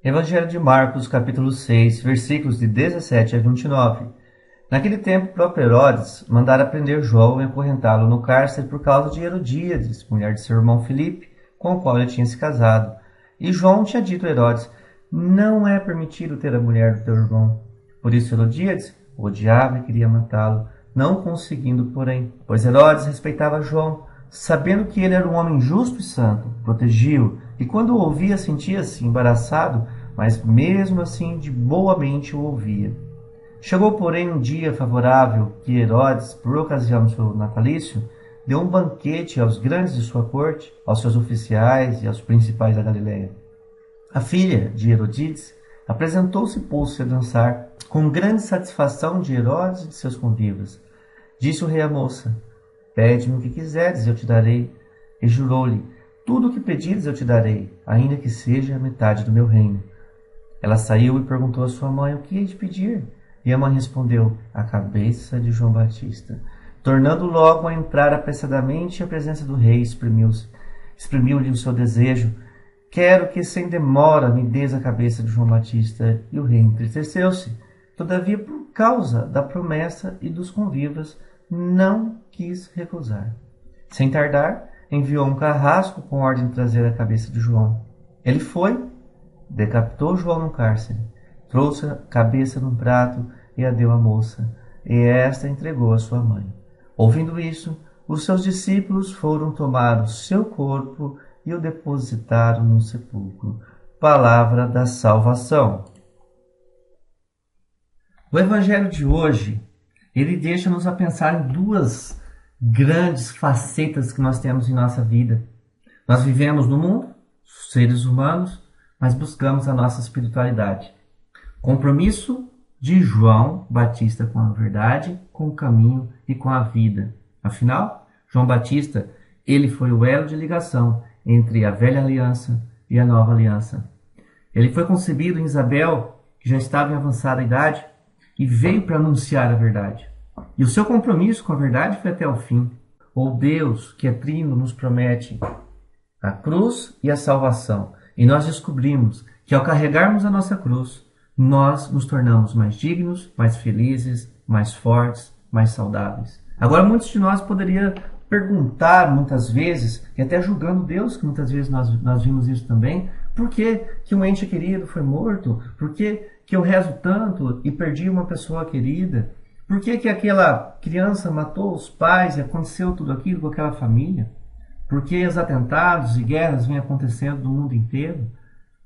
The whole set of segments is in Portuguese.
Evangelho de Marcos, capítulo 6, versículos de 17 a 29. Naquele tempo, o próprio Herodes mandara prender João e acorrentá-lo no cárcere por causa de Herodíades, mulher de seu irmão Filipe, com o qual ele tinha se casado. E João tinha dito a Herodes: não é permitido ter a mulher do teu irmão. Por isso Herodíades o odiava e queria matá-lo, não conseguindo, porém, pois Herodes respeitava João, sabendo que ele era um homem justo e santo, protegia-o, e quando o ouvia sentia-se embaraçado, mas mesmo assim de boa mente o ouvia. Chegou, porém, um dia favorável que Herodes, por ocasião do seu natalício, deu um banquete aos grandes de sua corte, aos seus oficiais e aos principais da Galiléia. A filha de Herodíades apresentou-se e pôs-se a dançar, com grande satisfação de Herodes e de seus convivas. Disse o rei à moça: pede-me o que quiseres, eu te darei. E jurou-lhe: tudo o que pedires eu te darei, ainda que seja a metade do meu reino. Ela saiu e perguntou à sua mãe: o que hei de pedir? E a mãe respondeu: a cabeça de João Batista. Tornando logo a entrar apressadamente à presença do rei, exprimiu-lhe o seu desejo: quero que sem demora me des a cabeça de João Batista. E o rei entristeceu-se. Todavia, por causa da promessa e dos convivas, não quis recusar. Sem tardar, enviou um carrasco com ordem de trazer a cabeça de João. Ele foi, decapitou João no cárcere, trouxe a cabeça num prato e a deu à moça, e esta entregou à sua mãe. Ouvindo isso, os seus discípulos foram tomar o seu corpo e o depositaram no sepulcro. Palavra da salvação. O evangelho de hoje, ele deixa-nos a pensar em duas grandes facetas que nós temos em nossa vida. Nós vivemos no mundo, seres humanos, mas buscamos a nossa espiritualidade. Compromisso de João Batista com a verdade, com o caminho e com a vida. Afinal, João Batista, ele foi o elo de ligação entre a velha aliança e a nova aliança. Ele foi concebido em Isabel, que já estava em avançada idade, e veio para anunciar a verdade. E o seu compromisso com a verdade foi até o fim. O Deus, que é trino, nos promete a cruz e a salvação. E nós descobrimos que ao carregarmos a nossa cruz, nós nos tornamos mais dignos, mais felizes, mais fortes, mais saudáveis. Agora, muitos de nós poderiam perguntar muitas vezes, e até julgando Deus, que muitas vezes nós vimos isso também: por que um ente querido foi morto? Por que eu rezo tanto e perdi uma pessoa querida? Por que aquela criança matou os pais e aconteceu tudo aquilo com aquela família? Por que os atentados e guerras vêm acontecendo no mundo inteiro?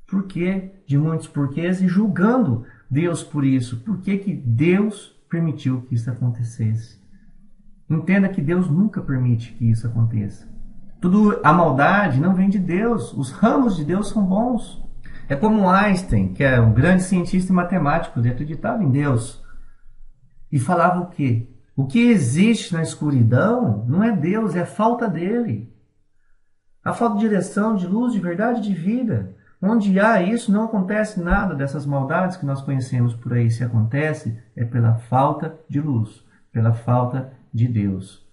Por que de muitos porquês e julgando Deus por isso? Por que Deus permitiu que isso acontecesse? Entenda que Deus nunca permite que isso aconteça. A maldade não vem de Deus. Os ramos de Deus são bons. É como Einstein, que é um grande cientista e matemático, ele acreditava em Deus. E falava o quê? O que existe na escuridão não é Deus, é a falta dele. A falta de direção, de luz, de verdade, de vida. Onde há isso, não acontece nada dessas maldades que nós conhecemos por aí. Se acontece, é pela falta de luz, pela falta de Deus.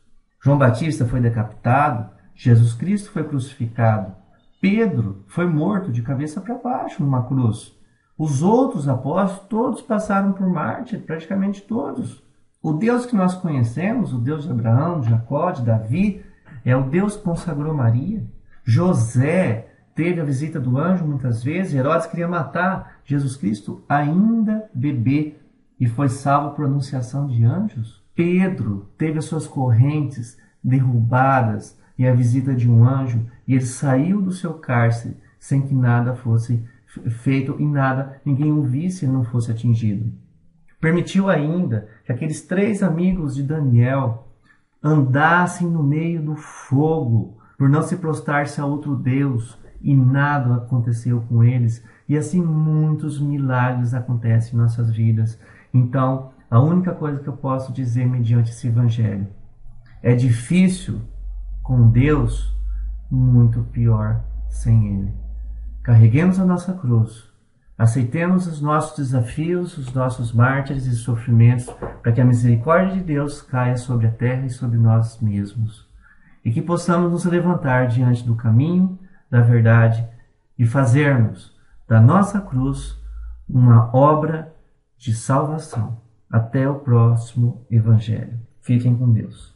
João Batista foi decapitado, Jesus Cristo foi crucificado, Pedro foi morto de cabeça para baixo numa cruz. Os outros apóstolos, todos passaram por mártir, praticamente todos. O Deus que nós conhecemos, o Deus de Abraão, de Jacó, de Davi, é o Deus que consagrou Maria. José teve a visita do anjo muitas vezes. Herodes queria matar Jesus Cristo ainda bebê e foi salvo por anunciação de anjos. Pedro teve as suas correntes derrubadas e a visita de um anjo, e ele saiu do seu cárcere sem que nada fosse feito e ninguém o visse e não fosse atingido. Permitiu ainda que aqueles 3 amigos de Daniel andassem no meio do fogo por não se prostrar-se a outro Deus, e nada aconteceu com eles. E assim muitos milagres acontecem em nossas vidas. Então, a única coisa que eu posso dizer mediante esse evangelho: é difícil com Deus, muito pior sem Ele. Carreguemos a nossa cruz, aceitemos os nossos desafios, os nossos mártires e sofrimentos, para que a misericórdia de Deus caia sobre a terra e sobre nós mesmos. E que possamos nos levantar diante do caminho, da verdade, e fazermos da nossa cruz uma obra de salvação. Até o próximo Evangelho. Fiquem com Deus.